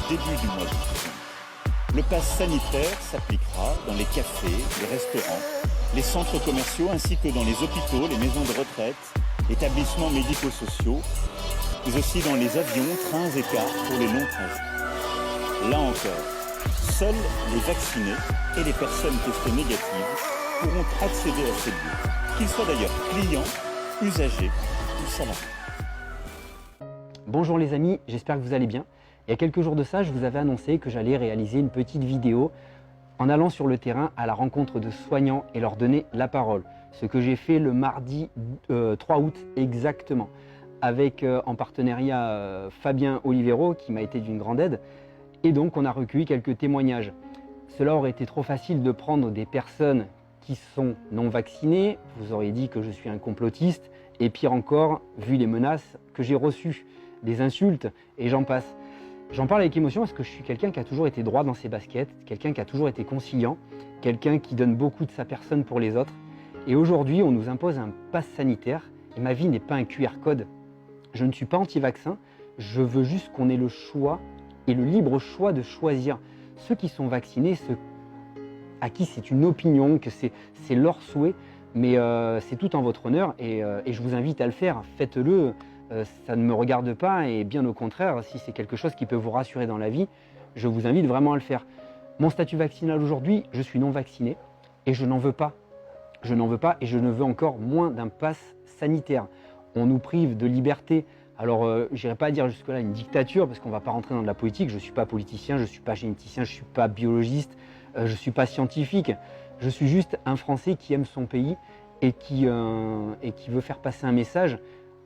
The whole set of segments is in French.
début du mois d'août. Le pass sanitaire s'appliquera dans les cafés, les restaurants, les centres commerciaux ainsi que dans les hôpitaux, les maisons de retraite, établissements médico-sociaux, mais aussi dans les avions, trains et cars pour les longs trajets. Là encore, seuls les vaccinés et les personnes testées négatives pourront accéder à ces lieux, qu'ils soient d'ailleurs clients, usagers ou salariés. Bonjour les amis, j'espère que vous allez bien. Il y a quelques jours de ça, je vous avais annoncé que j'allais réaliser une petite vidéo en allant sur le terrain à la rencontre de soignants et leur donner la parole. Ce que j'ai fait le mardi 3 août exactement, avec en partenariat Fabien Olivero qui m'a été d'une grande aide. Et donc on a recueilli quelques témoignages. Cela aurait été trop facile de prendre des personnes qui sont non vaccinées. Vous auriez dit que je suis un complotiste. Et pire encore, vu les menaces que j'ai reçues, des insultes et j'en passe. J'en parle avec émotion parce que je suis quelqu'un qui a toujours été droit dans ses baskets, quelqu'un qui a toujours été conciliant, quelqu'un qui donne beaucoup de sa personne pour les autres. Et aujourd'hui, on nous impose un pass sanitaire et ma vie n'est pas un QR code. Je ne suis pas anti-vaccin, je veux juste qu'on ait le choix et le libre choix de choisir ceux qui sont vaccinés, ceux à qui c'est une opinion, que c'est leur souhait, mais c'est tout en votre honneur et je vous invite à le faire, faites-le. Ça ne me regarde pas et bien au contraire, si c'est quelque chose qui peut vous rassurer dans la vie, je vous invite vraiment à le faire. Mon statut vaccinal aujourd'hui, je suis non vacciné et je n'en veux pas. Je n'en veux pas et je ne veux encore moins d'un pass sanitaire. On nous prive de liberté. Alors, je n'irai pas dire jusque-là une dictature parce qu'on ne va pas rentrer dans de la politique. Je ne suis pas politicien, je ne suis pas généticien, je ne suis pas biologiste, je ne suis pas scientifique. Je suis juste un Français qui aime son pays et qui veut faire passer un message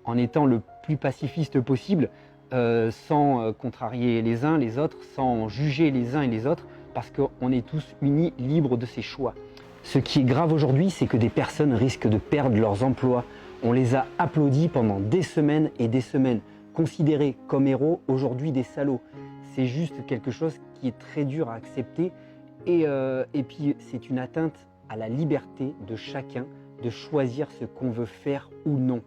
en étant le plus pacifiste possible, sans contrarier les uns les autres, sans juger les uns et les autres, parce qu'on est tous unis, libres de ses choix. Ce qui est grave aujourd'hui, c'est que des personnes risquent de perdre leurs emplois. On les a applaudis pendant des semaines et des semaines, considérés comme héros, aujourd'hui des salauds. C'est juste quelque chose qui est très dur à accepter et puis c'est une atteinte à la liberté de chacun de choisir ce qu'on veut faire ou non.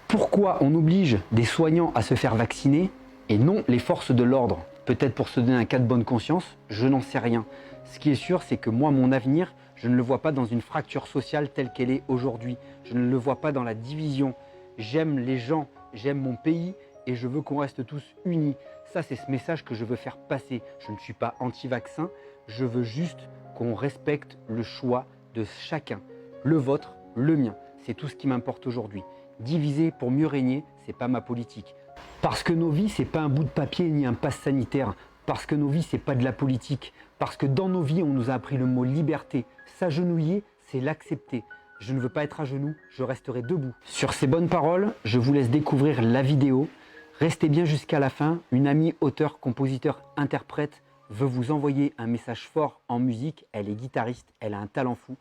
Pourquoi on oblige des soignants à se faire vacciner et non les forces de l'ordre? Peut-être pour se donner un cas de bonne conscience, je n'en sais rien. Ce qui est sûr, c'est que moi, mon avenir, je ne le vois pas dans une fracture sociale telle qu'elle est aujourd'hui. Je ne le vois pas dans la division. J'aime les gens, j'aime mon pays et je veux qu'on reste tous unis. Ça, c'est ce message que je veux faire passer. Je ne suis pas anti-vaccin, je veux juste qu'on respecte le choix de chacun. Le vôtre, le mien. C'est tout ce qui m'importe aujourd'hui. Diviser pour mieux régner, c'est pas ma politique. Parce que nos vies, c'est pas un bout de papier ni un pass sanitaire. Parce que nos vies, c'est pas de la politique. Parce que dans nos vies, on nous a appris le mot liberté. S'agenouiller, c'est l'accepter. Je ne veux pas être à genoux, je resterai debout. Sur ces bonnes paroles, je vous laisse découvrir la vidéo. Restez bien jusqu'à la fin. Une amie auteur, compositeur, interprète veut vous envoyer un message fort en musique. Elle est guitariste, elle a un talent fou.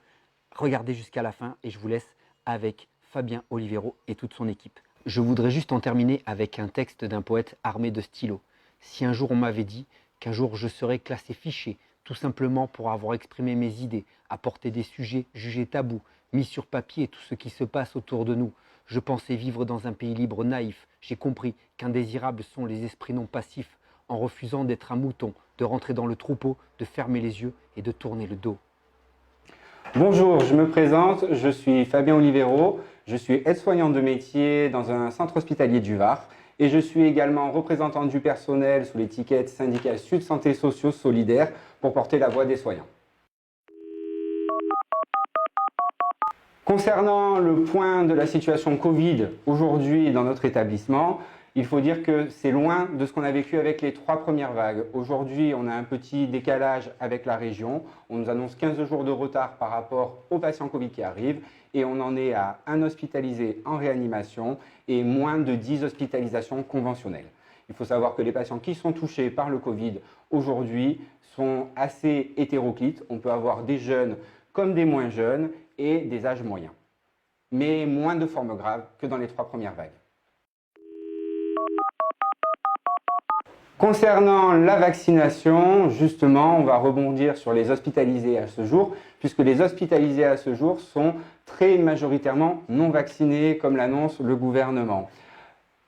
Regardez jusqu'à la fin et je vous laisse avec Fabien Olivero et toute son équipe. Je voudrais juste en terminer avec un texte d'un poète armé de stylos. Si un jour on m'avait dit qu'un jour je serais classé fiché, tout simplement pour avoir exprimé mes idées, apporté des sujets jugés tabous, mis sur papier tout ce qui se passe autour de nous. Je pensais vivre dans un pays libre naïf. J'ai compris qu'indésirables sont les esprits non passifs, en refusant d'être un mouton, de rentrer dans le troupeau, de fermer les yeux et de tourner le dos. Bonjour, je me présente, je suis Fabien Olivero, je suis aide-soignant de métier dans un centre hospitalier du Var et je suis également représentant du personnel sous l'étiquette syndicat Sud Santé Sociaux Solidaires pour porter la voix des soignants. Concernant le point de la situation Covid aujourd'hui dans notre établissement, il faut dire que c'est loin de ce qu'on a vécu avec les 3 premières vagues. Aujourd'hui, on a un petit décalage avec la région. On nous annonce 15 jours de retard par rapport aux patients Covid qui arrivent et on en est à 1 hospitalisé en réanimation et moins de 10 hospitalisations conventionnelles. Il faut savoir que les patients qui sont touchés par le Covid aujourd'hui sont assez hétéroclites. On peut avoir des jeunes comme des moins jeunes et des âges moyens, mais moins de formes graves que dans les 3 premières vagues. Concernant la vaccination, justement, on va rebondir sur les hospitalisés à ce jour, puisque les hospitalisés à ce jour sont très majoritairement non vaccinés, comme l'annonce le gouvernement.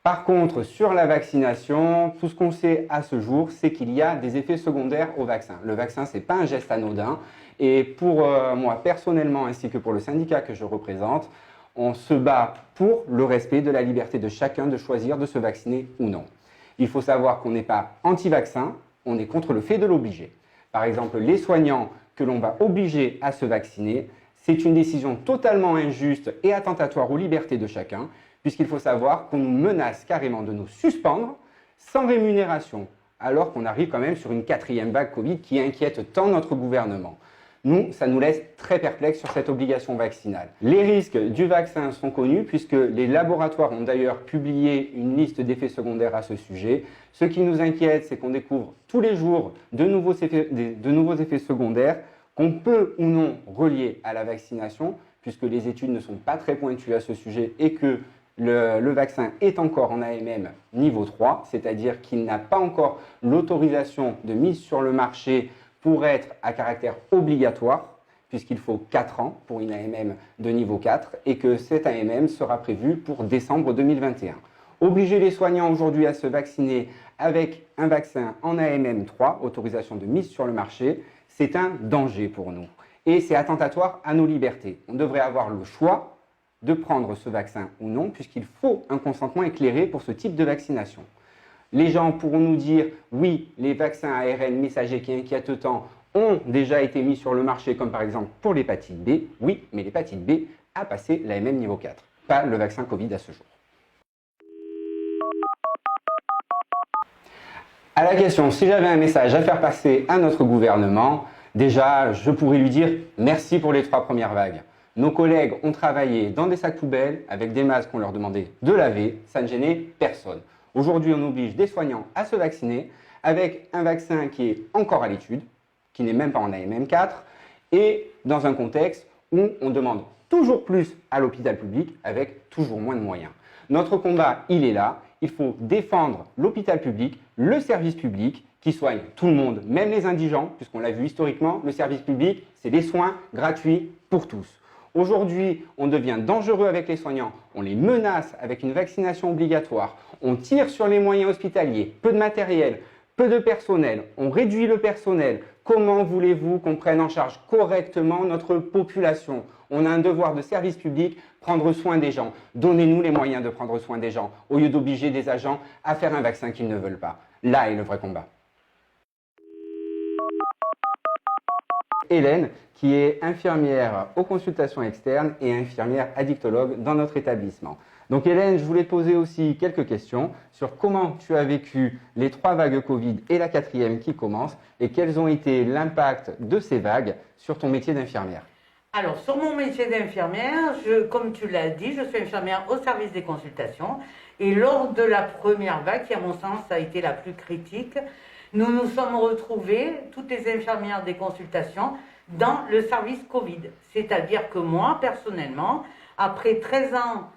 Par contre, sur la vaccination, tout ce qu'on sait à ce jour, c'est qu'il y a des effets secondaires au vaccin. Le vaccin, ce n'est pas un geste anodin. Et pour moi, personnellement, ainsi que pour le syndicat que je représente, on se bat pour le respect de la liberté de chacun de choisir de se vacciner ou non. Il faut savoir qu'on n'est pas anti-vaccin, on est contre le fait de l'obliger. Par exemple, les soignants que l'on va obliger à se vacciner, c'est une décision totalement injuste et attentatoire aux libertés de chacun, puisqu'il faut savoir qu'on nous menace carrément de nous suspendre sans rémunération, alors qu'on arrive quand même sur une 4e vague Covid qui inquiète tant notre gouvernement. Nous, ça nous laisse très perplexes sur cette obligation vaccinale. Les risques du vaccin sont connus puisque les laboratoires ont d'ailleurs publié une liste d'effets secondaires à ce sujet. Ce qui nous inquiète, c'est qu'on découvre tous les jours de nouveaux effets secondaires qu'on peut ou non relier à la vaccination, puisque les études ne sont pas très pointues à ce sujet et que le vaccin est encore en AMM niveau 3, c'est-à-dire qu'il n'a pas encore l'autorisation de mise sur le marché pour être à caractère obligatoire, puisqu'il faut 4 ans pour une AMM de niveau 4 et que cette AMM sera prévue pour décembre 2021. Obliger les soignants aujourd'hui à se vacciner avec un vaccin en AMM 3, autorisation de mise sur le marché, c'est un danger pour nous et c'est attentatoire à nos libertés. On devrait avoir le choix de prendre ce vaccin ou non, puisqu'il faut un consentement éclairé pour ce type de vaccination. Les gens pourront nous dire, oui, les vaccins ARN messagers qui inquiètent tant ont déjà été mis sur le marché, comme par exemple pour l'hépatite B. Oui, mais l'hépatite B a passé l'AMM niveau 4, pas le vaccin Covid à ce jour. À la question, si j'avais un message à faire passer à notre gouvernement, déjà, je pourrais lui dire merci pour les 3 premières vagues. Nos collègues ont travaillé dans des sacs poubelles avec des masques qu'on leur demandait de laver, ça ne gênait personne. Aujourd'hui, on oblige des soignants à se vacciner avec un vaccin qui est encore à l'étude, qui n'est même pas en AMM4, et dans un contexte où on demande toujours plus à l'hôpital public avec toujours moins de moyens. Notre combat, il est là. Il faut défendre l'hôpital public, le service public, qui soigne tout le monde, même les indigents, puisqu'on l'a vu historiquement, le service public, c'est des soins gratuits pour tous. Aujourd'hui, on devient dangereux avec les soignants, on les menace avec une vaccination obligatoire, on tire sur les moyens hospitaliers, peu de matériel, peu de personnel, on réduit le personnel. Comment voulez-vous qu'on prenne en charge correctement notre population? On a un devoir de service public, prendre soin des gens. Donnez-nous les moyens de prendre soin des gens, au lieu d'obliger des agents à faire un vaccin qu'ils ne veulent pas. Là est le vrai combat. Hélène, qui est infirmière aux consultations externes et infirmière addictologue dans notre établissement. Donc Hélène, je voulais te poser aussi quelques questions sur comment tu as vécu les 3 vagues Covid et la 4e qui commence et quels ont été l'impact de ces vagues sur ton métier d'infirmière. Alors, sur mon métier d'infirmière, comme tu l'as dit, je suis infirmière au service des consultations et lors de la première vague, qui à mon sens a été la plus critique, nous nous sommes retrouvés, toutes les infirmières des consultations, dans le service Covid. C'est-à-dire que moi, personnellement, après 13 ans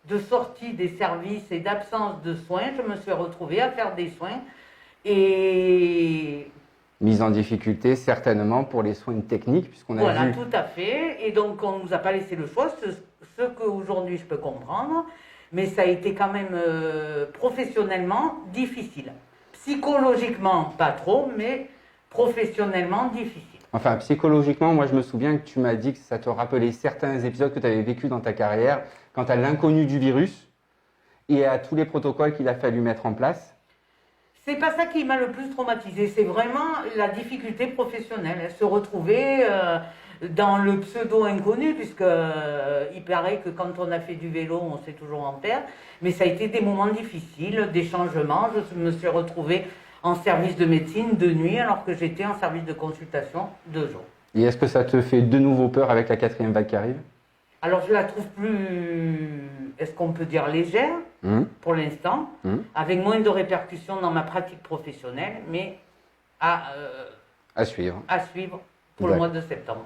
de sortie des services et d'absence de soins, je me suis retrouvée à faire des soins et... Mise en difficulté certainement pour les soins techniques, puisqu'on a vu... Voilà, tout à fait. Et donc, on ne nous a pas laissé le choix, ce qu'aujourd'hui je peux comprendre, mais ça a été quand même professionnellement difficile. Psychologiquement, pas trop, mais professionnellement difficile. Enfin, psychologiquement, moi je me souviens que tu m'as dit que ça te rappelait certains épisodes que tu avais vécu dans ta carrière, quant à l'inconnu du virus et à tous les protocoles qu'il a fallu mettre en place. C'est pas ça qui m'a le plus traumatisé, c'est vraiment la difficulté professionnelle, se retrouver dans le pseudo-inconnu, puisque il paraît que quand on a fait du vélo, on s'est toujours en terre, mais ça a été des moments difficiles, des changements. Je me suis retrouvée en service de médecine de nuit, alors que j'étais en service de consultation de jour. Et est-ce que ça te fait de nouveau peur avec la 4e vague qui arrive? Alors je la trouve plus, est-ce qu'on peut dire légère, pour l'instant, avec moins de répercussions dans ma pratique professionnelle, mais à suivre pour le mois de septembre.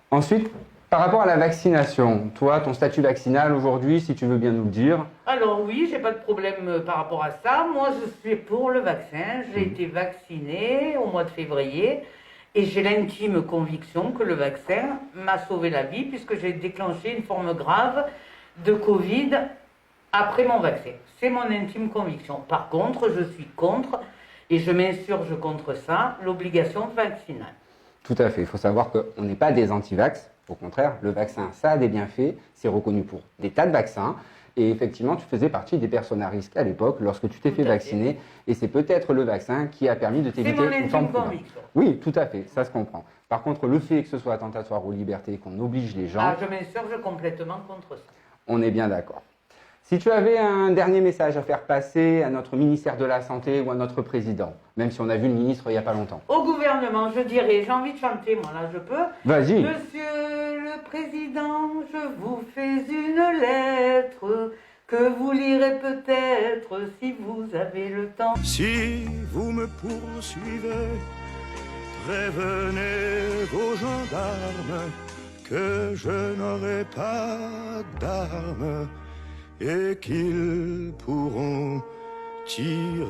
Ensuite, par rapport à la vaccination, toi, ton statut vaccinal aujourd'hui, si tu veux bien nous le dire. Alors oui, j'ai pas de problème par rapport à ça. Moi, je suis pour le vaccin. J'ai été vaccinée au mois de février. Et j'ai l'intime conviction que le vaccin m'a sauvé la vie puisque j'ai déclenché une forme grave de Covid après mon vaccin. C'est mon intime conviction. Par contre, je suis contre, et je m'insurge contre ça, l'obligation vaccinale. Tout à fait. Il faut savoir qu'on n'est pas des anti-vax. Au contraire, le vaccin, ça a des bienfaits. C'est reconnu pour des tas de vaccins. Et effectivement, tu faisais partie des personnes à risque à l'époque lorsque tu t'es fait vacciner. Et c'est peut-être le vaccin qui a permis de t'éviter une forme de conviction. Oui, tout à fait. Ça se comprend. Par contre, le fait que ce soit attentatoire aux libertés, qu'on oblige les gens... Ah, je m'insurge complètement contre ça. On est bien d'accord. Si tu avais un dernier message à faire passer à notre ministère de la Santé ou à notre président, même si on a vu le ministre il n'y a pas longtemps. Au gouvernement, je dirais, j'ai envie de chanter, moi là, je peux. Vas-y. Monsieur le Président, je vous fais une lettre que vous lirez peut-être si vous avez le temps. Si vous me poursuivez, prévenez vos gendarmes que je n'aurai pas d'armes et qu'ils pourront tirer.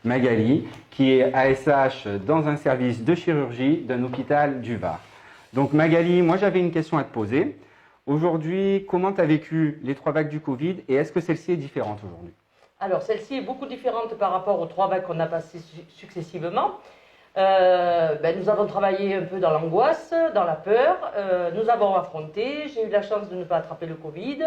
Magali, qui est ASH dans un service de chirurgie d'un hôpital du Var. Donc Magali, moi j'avais une question à te poser. Aujourd'hui, comment tu as vécu les 3 vagues du Covid et est-ce que celle-ci est différente aujourd'hui? Alors celle-ci est beaucoup différente par rapport aux 3 vagues qu'on a passées successivement. Nous avons travaillé un peu dans l'angoisse, dans la peur, nous avons affronté, j'ai eu la chance de ne pas attraper le Covid.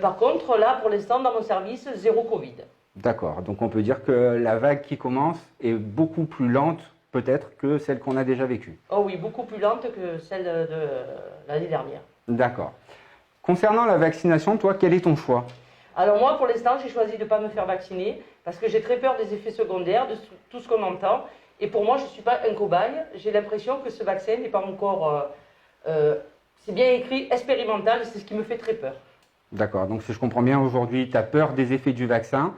Par contre, là, pour l'instant, dans mon service, 0 Covid. D'accord, donc on peut dire que la vague qui commence est beaucoup plus lente peut-être que celle qu'on a déjà vécue. Oh oui, beaucoup plus lente que celle de l'année dernière. D'accord. Concernant la vaccination, toi, quel est ton choix? Alors moi, pour l'instant, j'ai choisi de ne pas me faire vacciner parce que j'ai très peur des effets secondaires, de tout ce qu'on entend. Et pour moi, je ne suis pas un cobaye. J'ai l'impression que ce vaccin n'est pas encore... c'est bien écrit, expérimental, c'est ce qui me fait très peur. D'accord, donc si je comprends bien, aujourd'hui, tu as peur des effets du vaccin.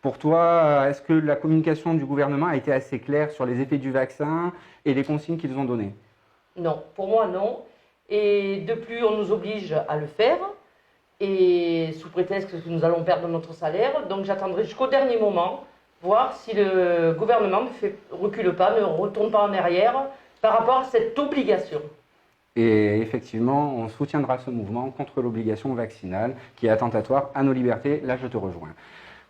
Pour toi, est-ce que la communication du gouvernement a été assez claire sur les effets du vaccin et les consignes qu'ils ont données? Non, pour moi, non. Et de plus, on nous oblige à le faire. Et sous prétexte que nous allons perdre notre salaire. Donc j'attendrai jusqu'au dernier moment, voir si le gouvernement ne recule pas, ne retourne pas en arrière par rapport à cette obligation. Et effectivement, on soutiendra ce mouvement contre l'obligation vaccinale qui est attentatoire à nos libertés. Là, je te rejoins.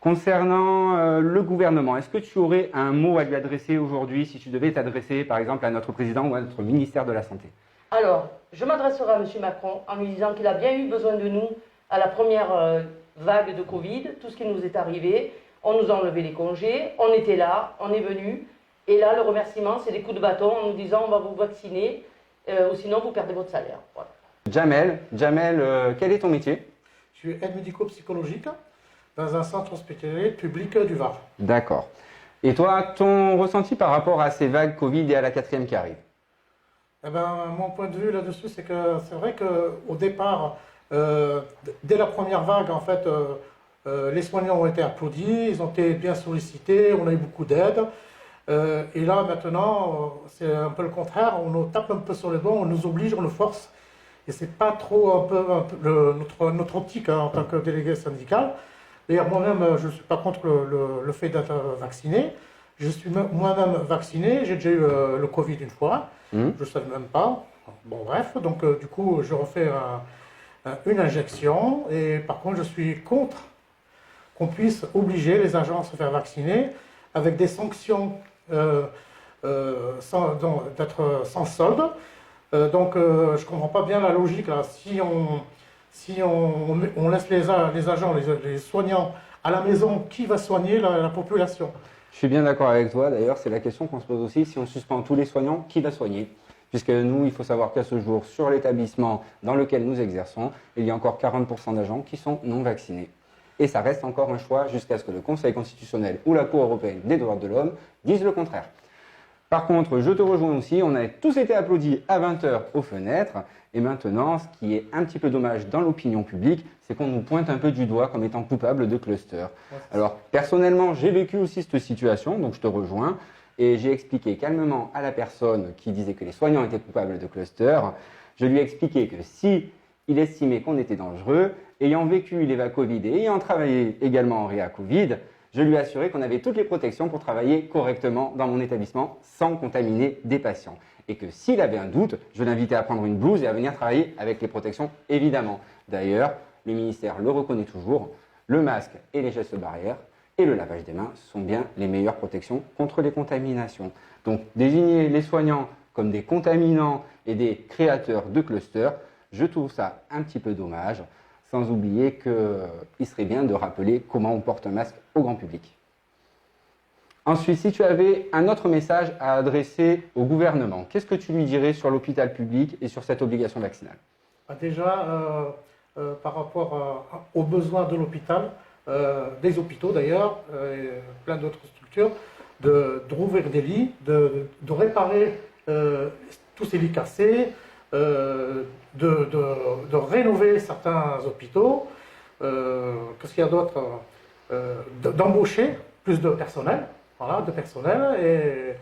Concernant le gouvernement, est-ce que tu aurais un mot à lui adresser aujourd'hui si tu devais t'adresser par exemple à notre président ou à notre ministère de la Santé? Alors, je m'adresserai à M. Macron en lui disant qu'il a bien eu besoin de nous à la première vague de Covid, tout ce qui nous est arrivé. On nous a enlevé les congés, on était là, on est venu. Et là, le remerciement, c'est des coups de bâton en nous disant on va vous vacciner ou sinon vous perdez votre salaire. Voilà. Jamel, quel est ton métier? Je suis aide médico-psychologique dans un centre hospitalier public du Var. D'accord. Et toi, ton ressenti par rapport à ces vagues Covid et à la 4e qui arrive? Eh ben, mon point de vue là-dessus, c'est que c'est vrai qu'au départ, dès la première vague, en fait, les soignants ont été applaudis, ils ont été bien sollicités, on a eu beaucoup d'aide. Et là, maintenant, c'est un peu le contraire, on nous tape un peu sur les doigts, on nous oblige, on nous force. Et c'est pas trop notre optique hein, en tant que délégué syndical. D'ailleurs, moi-même, je ne suis pas contre le fait d'être vacciné. Je suis moi-même vacciné, j'ai déjà eu le Covid une fois, je ne savais même pas. Bon, bref, donc du coup, je refais une injection. Et par contre, je suis contre qu'on puisse obliger les agents à se faire vacciner avec des sanctions d'être sans solde. Donc, je ne comprends pas bien la logique là. Si on laisse les agents, les soignants à la maison, qui va soigner la population? Je suis bien d'accord avec toi. D'ailleurs, c'est la question qu'on se pose aussi. Si on suspend tous les soignants, qui va soigner? Puisque nous, il faut savoir qu'à ce jour, sur l'établissement dans lequel nous exerçons, il y a encore 40% d'agents qui sont non vaccinés. Et ça reste encore un choix jusqu'à ce que le Conseil constitutionnel ou la Cour européenne des droits de l'homme disent le contraire. Par contre, je te rejoins aussi, on a tous été applaudis à 20h aux fenêtres. Et maintenant, ce qui est un petit peu dommage dans l'opinion publique, c'est qu'on nous pointe un peu du doigt comme étant coupable de cluster. Alors, personnellement, j'ai vécu aussi cette situation, donc je te rejoins. Et j'ai expliqué calmement à la personne qui disait que les soignants étaient coupables de cluster, je lui ai expliqué que si il estimait qu'on était dangereux, ayant vécu les vagues Covid et ayant travaillé également en réa Covid, je lui ai assuré qu'on avait toutes les protections pour travailler correctement dans mon établissement sans contaminer des patients. et que s'il avait un doute, je l'invitais à prendre une blouse et à venir travailler avec les protections, évidemment. D'ailleurs, le ministère le reconnaît toujours, le masque et les gestes barrières et le lavage des mains sont bien les meilleures protections contre les contaminations. Donc, désigner les soignants comme des contaminants et des créateurs de clusters, je trouve ça un petit peu dommage, sans oublier qu'il serait bien de rappeler comment on porte un masque au grand public. Ensuite, si tu avais un autre message à adresser au gouvernement, qu'est-ce que tu lui dirais sur l'hôpital public et sur cette obligation vaccinale? Déjà, par rapport aux besoins de l'hôpital, des hôpitaux d'ailleurs, et plein d'autres structures, de rouvrir des lits, de réparer tous ces lits cassés, de rénover certains hôpitaux, qu'est-ce qu'il y a d'autre, d'embaucher plus de personnel, voilà, et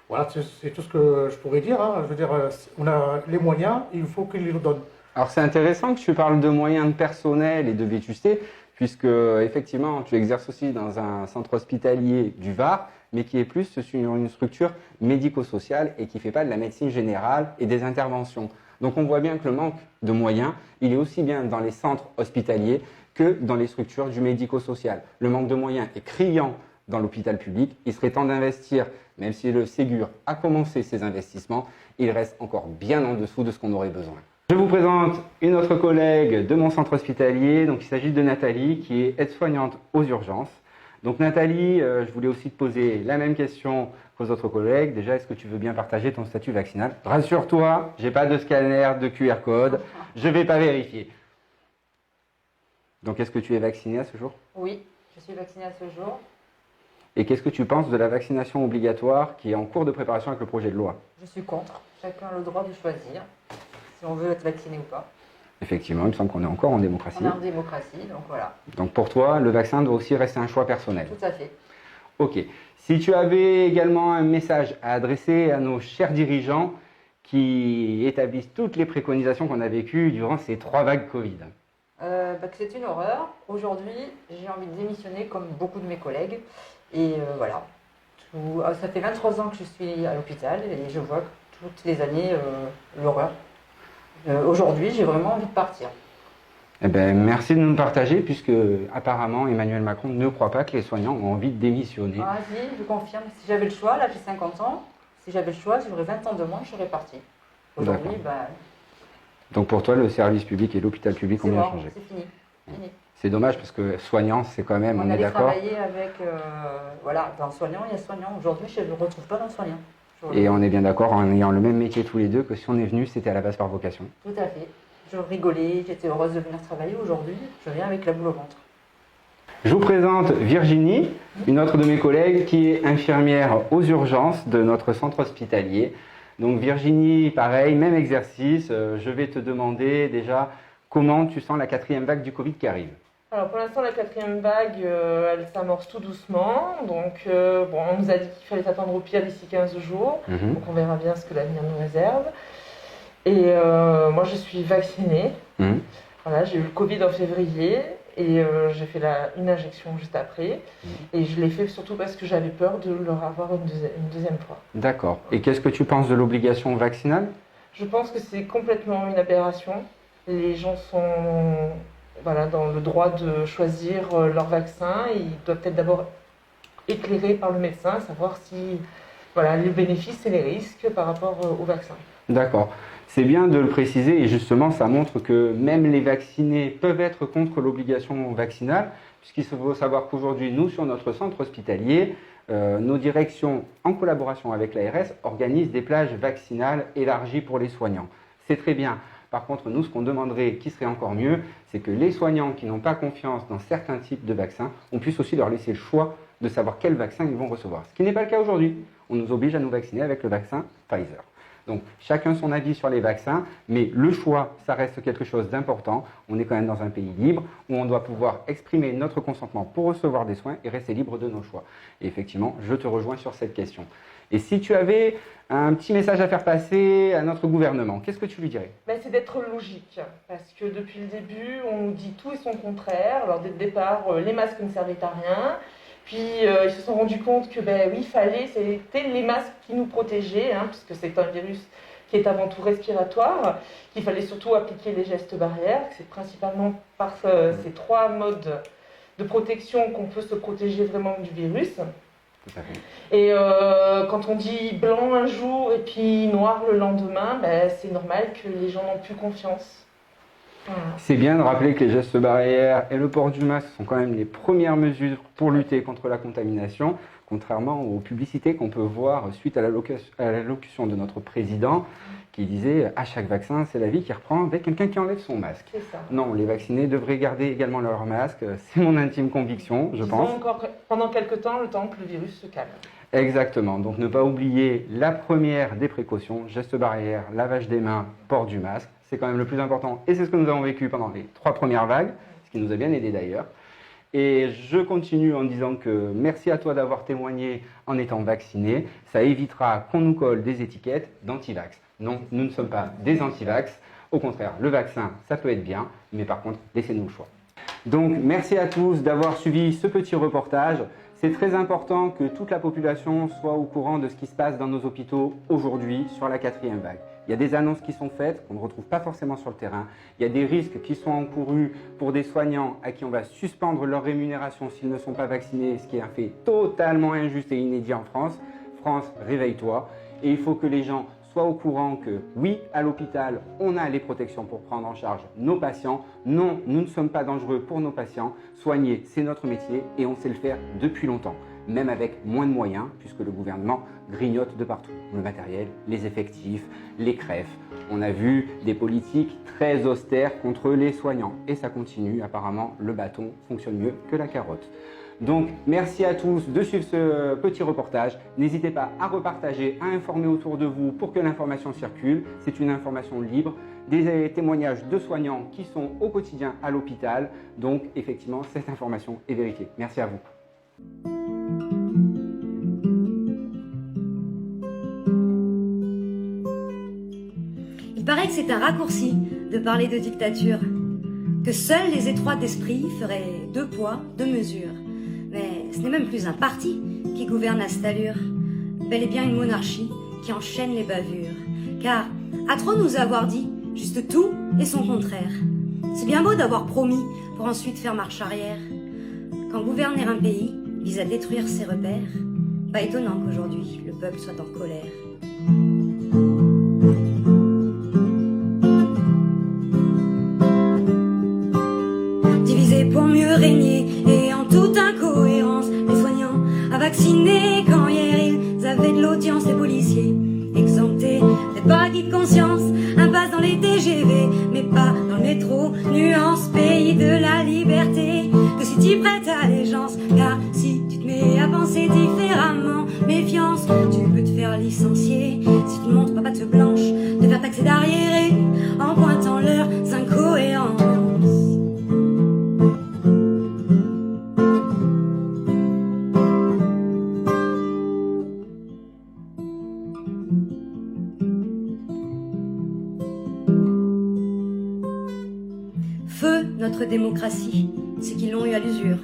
voilà, c'est tout ce que je pourrais dire, hein. Je veux dire, on a les moyens, il faut qu'ils nous donnent. Alors c'est intéressant que tu parles de moyens de personnel et de vétusté, puisque effectivement tu exerces aussi dans un centre hospitalier du Var, mais qui est plus sur une structure médico-sociale et qui ne fait pas de la médecine générale et des interventions. Donc on voit bien que le manque de moyens, il est aussi bien dans les centres hospitaliers que dans les structures du médico-social. Le manque de moyens est criant dans l'hôpital public. Il serait temps d'investir, même si le Ségur a commencé ses investissements, il reste encore bien en dessous de ce qu'on aurait besoin. Je vous présente une autre collègue de mon centre hospitalier. Donc, il s'agit de Nathalie, qui est aide-soignante aux urgences. Donc Nathalie, je voulais aussi te poser la même question qu'aux autres collègues. Déjà, est-ce que tu veux bien partager ton statut vaccinal? Rassure-toi, j'ai pas de scanner, de QR code, je vais pas vérifier. Donc, est-ce que tu es vaccinée à ce jour? Oui, je suis vaccinée à ce jour. Et qu'est-ce que tu penses de la vaccination obligatoire qui est en cours de préparation avec le projet de loi? Je suis contre. Chacun a le droit de choisir si on veut être vacciné ou pas. Effectivement, il me semble qu'on est encore en démocratie. On est en démocratie, donc voilà. Donc pour toi, le vaccin doit aussi rester un choix personnel. Tout à fait. Ok. Si tu avais également un message à adresser à nos chers dirigeants qui établissent toutes les préconisations qu'on a vécues durant ces 3 vagues Covid. Que c'est une horreur. Aujourd'hui, j'ai envie de démissionner comme beaucoup de mes collègues. Et voilà. Ça fait 23 ans que je suis à l'hôpital et je vois toutes les années l'horreur. Aujourd'hui, j'ai vraiment envie de partir. Eh ben, merci de nous partager, puisque apparemment Emmanuel Macron ne croit pas que les soignants ont envie de démissionner. Ah si, je confirme. Si j'avais le choix, là j'ai 50 ans, si j'avais le choix, j'aurais 20 ans de moins, je serais partie. Aujourd'hui, Donc pour toi, le service public et l'hôpital public ont bien changé. C'est fini. Fini. C'est dommage parce que soignant, c'est quand même, on est d'accord. On allait travailler avec, voilà, dans soignant, il y a soignant. Aujourd'hui, je ne me retrouve pas dans soignant. Et on est bien d'accord en ayant le même métier tous les deux que si on est venu, c'était à la base par vocation. Tout à fait. Je rigolais, j'étais heureuse de venir travailler. Aujourd'hui, je viens avec la boule au ventre. Je vous présente Virginie, une autre de mes collègues qui est infirmière aux urgences de notre centre hospitalier. Donc Virginie, pareil, même exercice. Je vais te demander déjà comment tu sens la 4e vague du Covid qui arrive. Alors pour l'instant, la 4e vague, elle s'amorce tout doucement. Donc on nous a dit qu'il fallait s'attendre au pire d'ici 15 jours. Donc on verra bien ce que l'avenir nous réserve. Et moi, je suis vaccinée. Voilà, j'ai eu le Covid en février et j'ai fait une injection juste après. Et je l'ai fait surtout parce que j'avais peur de le avoir une deuxième fois. D'accord. Et qu'est-ce que tu penses de l'obligation vaccinale? Je pense que c'est complètement une aberration. Les gens sont dans le droit de choisir leur vaccin. Ils doivent être d'abord éclairés par le médecin, savoir si les bénéfices et les risques par rapport au vaccin. D'accord. C'est bien de le préciser et justement ça montre que même les vaccinés peuvent être contre l'obligation vaccinale, puisqu'il faut savoir qu'aujourd'hui, nous, sur notre centre hospitalier, nos directions, en collaboration avec l'ARS, organisent des plages vaccinales élargies pour les soignants. C'est très bien. Par contre, nous, ce qu'on demanderait, qui serait encore mieux, c'est que les soignants qui n'ont pas confiance dans certains types de vaccins, on puisse aussi leur laisser le choix de savoir quel vaccin ils vont recevoir. Ce qui n'est pas le cas aujourd'hui. On nous oblige à nous vacciner avec le vaccin Pfizer. Donc, chacun son avis sur les vaccins, mais le choix, ça reste quelque chose d'important. On est quand même dans un pays libre où on doit pouvoir exprimer notre consentement pour recevoir des soins et rester libre de nos choix. Et effectivement, je te rejoins sur cette question. Et si tu avais un petit message à faire passer à notre gouvernement, qu'est-ce que tu lui dirais? C'est d'être logique, parce que depuis le début, on nous dit tout et son contraire. Alors dès le départ, les masques ne servaient à rien, Puis ils se sont rendus compte que oui, c'était les masques qui nous protégeaient, puisque c'est un virus qui est avant tout respiratoire, qu'il fallait surtout appliquer les gestes barrières. C'est principalement par ces 3 modes de protection qu'on peut se protéger vraiment du virus. Tout à fait. Et quand on dit blanc un jour et puis noir le lendemain, c'est normal que les gens n'ont plus confiance. Voilà. C'est bien de rappeler que les gestes barrières et le port du masque sont quand même les premières mesures pour lutter contre la contamination, contrairement aux publicités qu'on peut voir suite à l'allocution de notre président qui disait « à chaque vaccin, c'est la vie qui reprend avec quelqu'un qui enlève son masque ». C'est ça. Non, les vaccinés devraient garder également leur masque, c'est mon intime conviction, je pense. Encore pendant quelques temps, le temps que le virus se calme. Exactement, donc ne pas oublier la première des précautions, gestes barrières, lavage des mains, port du masque, c'est quand même le plus important et c'est ce que nous avons vécu pendant les 3 premières vagues, ce qui nous a bien aidé d'ailleurs. Et je continue en disant que merci à toi d'avoir témoigné en étant vacciné. Ça évitera qu'on nous colle des étiquettes d'anti-vax. Non, nous ne sommes pas des anti-vax. Au contraire, le vaccin, ça peut être bien, mais par contre, laissez-nous le choix. Donc, merci à tous d'avoir suivi ce petit reportage. C'est très important que toute la population soit au courant de ce qui se passe dans nos hôpitaux aujourd'hui sur la 4e vague. Il y a des annonces qui sont faites qu'on ne retrouve pas forcément sur le terrain. Il y a des risques qui sont encourus pour des soignants à qui on va suspendre leur rémunération s'ils ne sont pas vaccinés, ce qui est un fait totalement injuste et inédit en France. France, réveille-toi. Et il faut que les gens soient au courant que oui, à l'hôpital, on a les protections pour prendre en charge nos patients. Non, nous ne sommes pas dangereux pour nos patients. Soigner, c'est notre métier et on sait le faire depuis longtemps. Même avec moins de moyens, puisque le gouvernement grignote de partout. Le matériel, les effectifs, les crèves. On a vu des politiques très austères contre les soignants. Et ça continue, apparemment, le bâton fonctionne mieux que la carotte. Donc, merci à tous de suivre ce petit reportage. N'hésitez pas à repartager, à informer autour de vous pour que l'information circule. C'est une information libre. Des témoignages de soignants qui sont au quotidien à l'hôpital. Donc, effectivement, cette information est vérifiée. Merci à vous. Il paraît que c'est un raccourci de parler de dictature, que seuls les étroits d'esprit feraient 2 poids, 2 mesures. Mais ce n'est même plus un parti qui gouverne à cette allure, bel et bien une monarchie qui enchaîne les bavures. Car, à trop nous avoir dit juste tout et son contraire, c'est bien beau d'avoir promis pour ensuite faire marche arrière. Quand gouverner un pays vise à détruire ses repères, pas étonnant qu'aujourd'hui le peuple soit en colère. Pour mieux régner et en toute incohérence, les soignants à vacciner quand hier ils avaient de l'audience, les policiers exemptés, peut-être pas acquis de conscience, impasse dans les TGV, mais pas dans le métro, nuance, pays de la liberté, que si t'y prêtes allégeance, car si tu te mets à penser différemment, méfiance, tu peux te faire licencier, si tu ne montres pas patte blanche, te faire taxer d'arriéré, en pointant leurs incohérences. Notre démocratie, ceux qui l'ont eu à l'usure.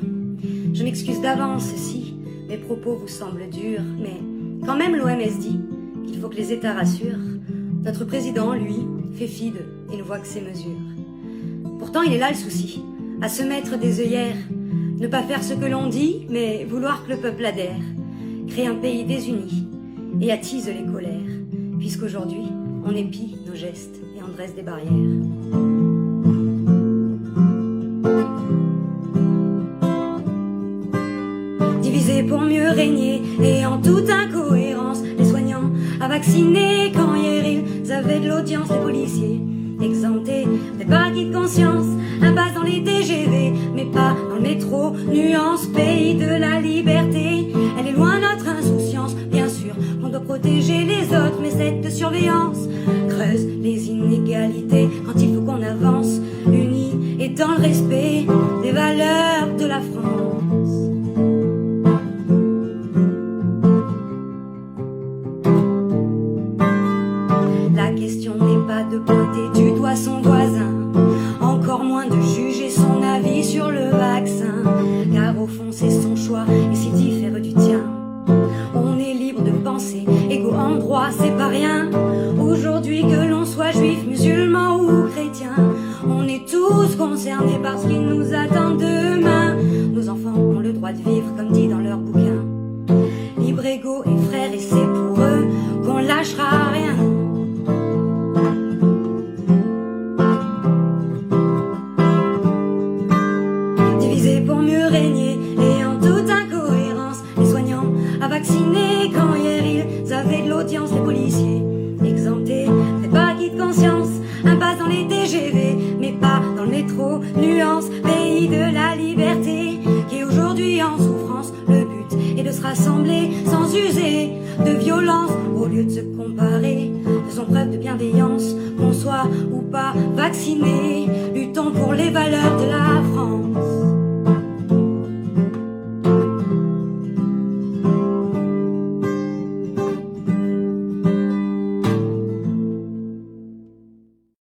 Je m'excuse d'avance si mes propos vous semblent durs, mais quand même l'OMS dit qu'il faut que les États rassurent. Notre président, lui, fait fi et ne voit que ses mesures. Pourtant, il est là le souci, à se mettre des œillères, ne pas faire ce que l'on dit, mais vouloir que le peuple adhère, créer un pays désuni et attise les colères, puisqu'aujourd'hui, on épie nos gestes et en dresse des barrières. Pour mieux régner et en toute incohérence, les soignants à vacciner quand hier ils avaient de l'audience, les policiers exemptés, peut-être pas acquis de conscience, impasse dans les TGV, mais pas dans le métro, nuance, pays de la liberté, elle est loin notre insouciance, bien sûr on doit protéger les autres, mais cette surveillance creuse les inégalités quand il faut qu'on avance, unis et dans le respect des valeurs de la France. De pointer du doigt son voisin, encore moins de juger son avis sur le vaccin, car au fond c'est son choix, et si musulmans ou chrétiens, on est tous concernés par ce qui nous attend demain. Nos enfants ont le droit de vivre comme dit dans leur bouquin, libre, égaux et frères, et c'est pour eux qu'on lâchera rien. Divisé pour mieux régner et en toute incohérence, les soignants à vacciner quand hier ils avaient de l'audience, les policiers exemptés, fait pas acquis de conscience, impasse dans les TGV, mais pas dans le métro, nuance, pays de la liberté, qui est aujourd'hui en souffrance. Le but est de se rassembler sans user de violence, au lieu de se comparer, faisons preuve de bienveillance, qu'on soit ou pas vacciné.